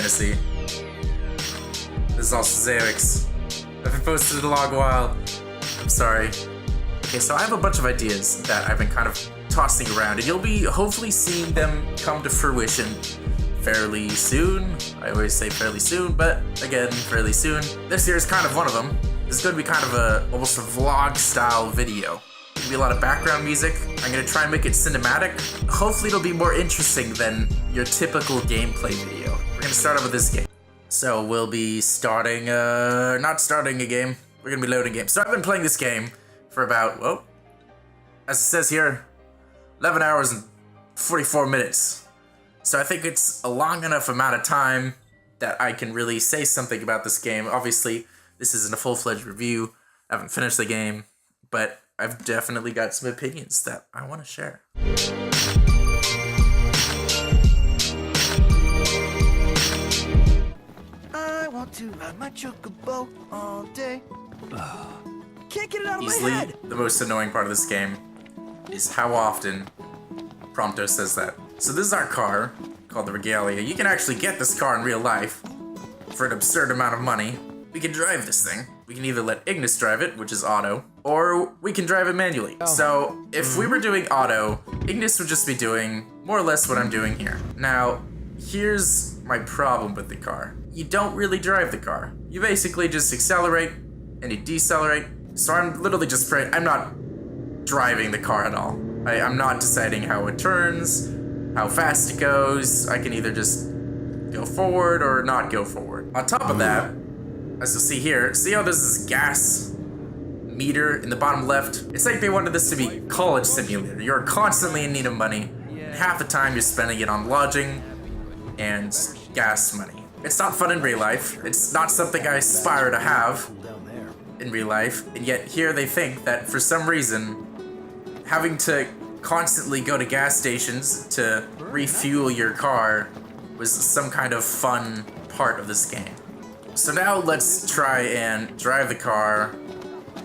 fantasy. This is also Zavix. I've been posting it a long while. I'm sorry. Okay, so I have a bunch of ideas that I've been kind of tossing around, and you'll be hopefully seeing them come to fruition fairly soon. I always say fairly soon, but again, fairly soon. This here is kind of one of them. This is going to be kind of almost a vlog style video. There'll be a lot of background music. I'm going to try and make it cinematic. Hopefully it'll be more interesting than your typical gameplay video. We're going to start off with this game. So we'll be starting, not starting a game. We're going to be loading a game. So I've been playing this game for about, well, as it says here, 11 hours and 44 minutes. So I think it's a long enough amount of time that I can really say something about this game. Obviously, this isn't a full-fledged review. I haven't finished the game, but I've definitely got some opinions that I want to share. I want to ride my chocobo all day. Can't get it out of Easily, my head. the most annoying part of this game is how often Prompto says that. So this is our car, called the Regalia. You can actually get this car in real life for an absurd amount of money. We can drive this thing. We can either let Ignis drive it, which is auto, or we can drive it manually. So if we were doing auto, Ignis would just be doing more or less what I'm doing here. Now, here's my problem with the car. You don't really drive the car. You basically just accelerate and you decelerate. So I'm literally just I'm not driving the car at all. I'm not deciding how it turns, how fast it goes. I can either just go forward or not go forward. On top of that, as you'll see here, see how there's this gas meter in the bottom left? It's like they wanted this to be college simulator. You're constantly in need of money. And half the time you're spending it on lodging and gas money. It's not fun in real life. It's not something I aspire to have in real life. And yet here they think that for some reason, having to constantly go to gas stations to refuel your car was some kind of fun part of this game. So now let's try and drive the car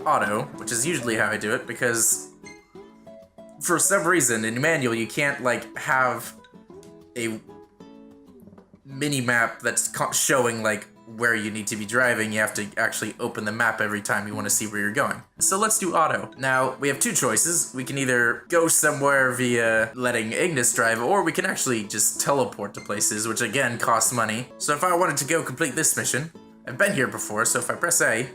auto, which is usually how I do it, because for some reason in manual you can't like have a mini map that's showing like where you need to be driving. You have to actually open the map every time you want to see where you're going. So let's do auto. Now, we have two choices. We can either go somewhere via letting Ignis drive, or we can actually just teleport to places, which again costs money. So if I wanted to go complete this mission, I've been here before, so if I press A,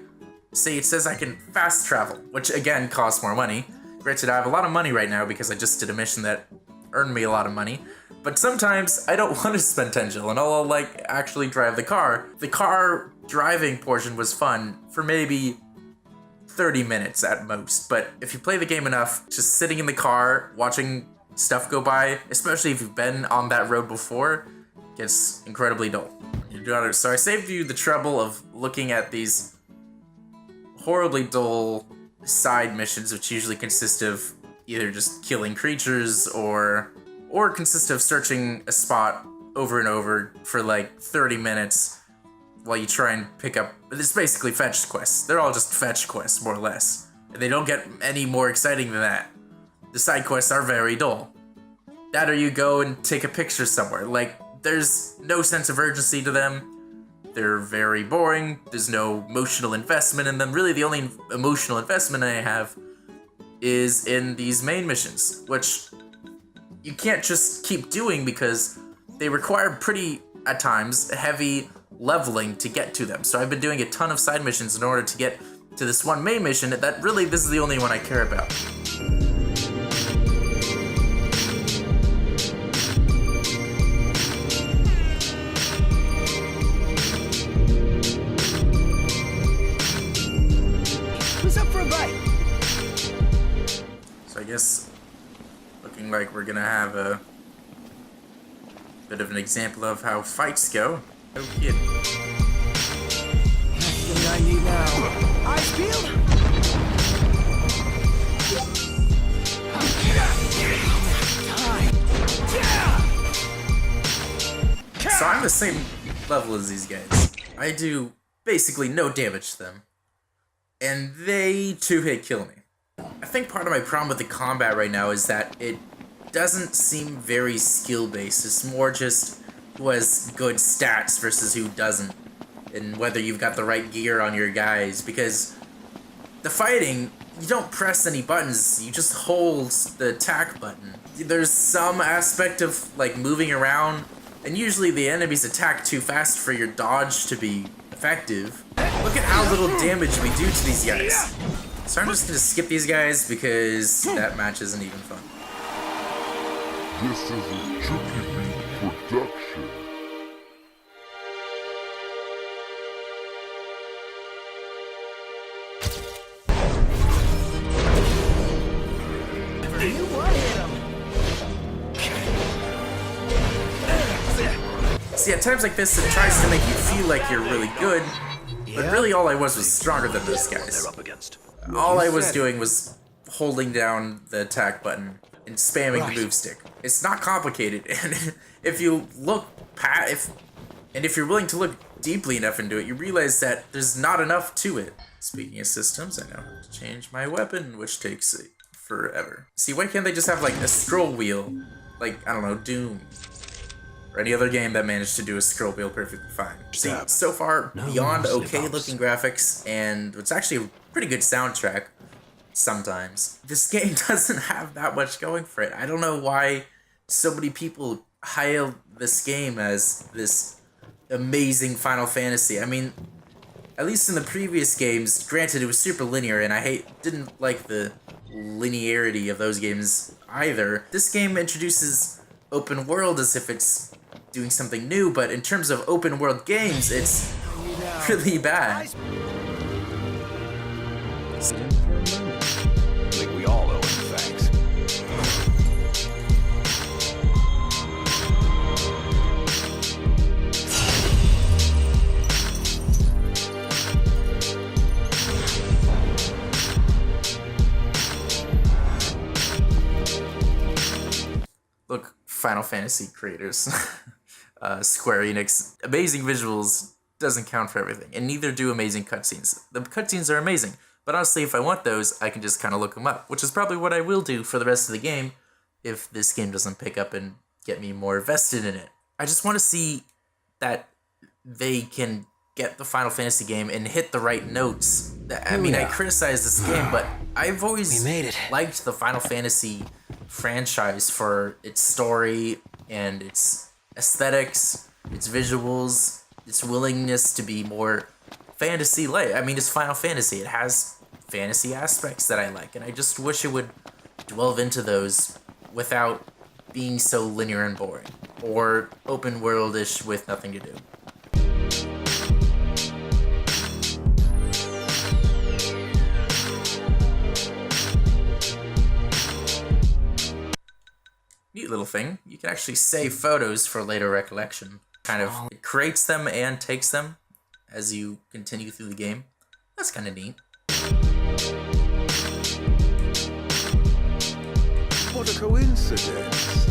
see it says I can fast travel, which again costs more money. Granted, I have a lot of money right now because I just did a mission that earned me a lot of money. But sometimes I don't want to spend 10 gil and I'll like actually drive the car. The car driving portion was fun for maybe 30 minutes at most. But if you play the game enough, just sitting in the car, watching stuff go by, especially if you've been on that road before, gets incredibly dull. So I saved you the trouble of looking at these horribly dull side missions, which usually consist of either just killing creatures or consist of searching a spot over and over for like 30 minutes while you try and pick up. It's basically fetch quests. They're all just fetch quests, more or less. And they don't get any more exciting than that. The side quests are very dull. That or you go and take a picture somewhere. Like, there's no sense of urgency to them. They're very boring. There's no emotional investment in them. Really, the only emotional investment I have is in these main missions, which you can't just keep doing because they require pretty, at times, heavy leveling to get to them. So I've been doing a ton of side missions in order to get to this one main mission that really, this is the only one I care about. Who's up for a bite? So I guess looking like we're gonna have a bit of an example of how fights go. No kidding. Everything I need now. Eyes peeled. So I'm the same level as these guys. I do basically no damage to them. And they two-hit kill me. I think part of my problem with the combat right now is that it doesn't seem very skill-based. It's more just who has good stats versus who doesn't, and whether you've got the right gear on your guys, because the fighting, you don't press any buttons, you just hold the attack button. There's some aspect of like moving around, and usually the enemies attack too fast for your dodge to be effective. Look at how little damage we do to these guys. So I'm just gonna skip these guys because that match isn't even fun. This is a Chuki production. You one-hit him. See, at times like this, it tries to make you feel like you're really good, but really all I was stronger than those guys. All I was doing was holding down the attack button and spamming the move stick. It's not complicated, and if you look if you're willing to look deeply enough into it, you realize that there's not enough to it. Speaking of systems, I now have to change my weapon, which takes forever. See, why can't they just have like a scroll wheel, like I don't know, Doom, or any other game that managed to do a scroll wheel perfectly fine? See, so far, beyond okay-looking graphics and it's actually a pretty good soundtrack. Sometimes this game doesn't have that much going for it. I don't know why so many people hail this game as this amazing Final Fantasy. I mean, at least in the previous games, granted it was super linear, and I didn't like the linearity of those games either. This game introduces open world as if it's doing something new, but in terms of open world games, it's really bad. I think we all owe him thanks. Look, Final Fantasy creators, Square Enix, amazing visuals doesn't count for everything, and neither do amazing cutscenes. The cutscenes are amazing, but honestly, if I want those, I can just kind of look them up, which is probably what I will do for the rest of the game if this game doesn't pick up and get me more vested in it. I just want to see that they can get the Final Fantasy game and hit the right notes. I mean, I criticize this game, but I've always liked the Final Fantasy franchise for its story and its aesthetics, its visuals, its willingness to be more fantasy-like. I mean, it's Final Fantasy. It has fantasy aspects that I like, and I just wish it would delve into those without being so linear and boring, or open world-ish with nothing to do. Neat little thing. You can actually save photos for later recollection. Kind of, it creates them and takes them as you continue through the game. That's kind of neat. What a coincidence.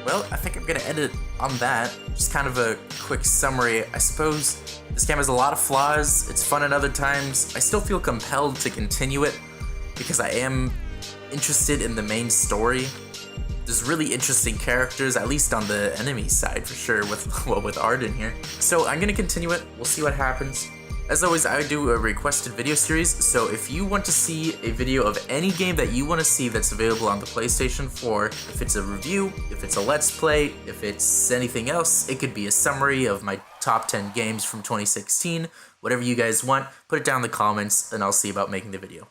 Well, I think I'm gonna end it on that. Just kind of a quick summary. I suppose this game has a lot of flaws. It's fun at other times. I still feel compelled to continue it because I am interested in the main story. There's really interesting characters, at least on the enemy side for sure, with Arden here. So I'm gonna continue it. We'll see what happens. As always, I do a requested video series, so if you want to see a video of any game that you want to see that's available on the PlayStation 4, if it's a review, if it's a Let's Play, if it's anything else, it could be a summary of my top 10 games from 2016, whatever you guys want, put it down in the comments and I'll see about making the video.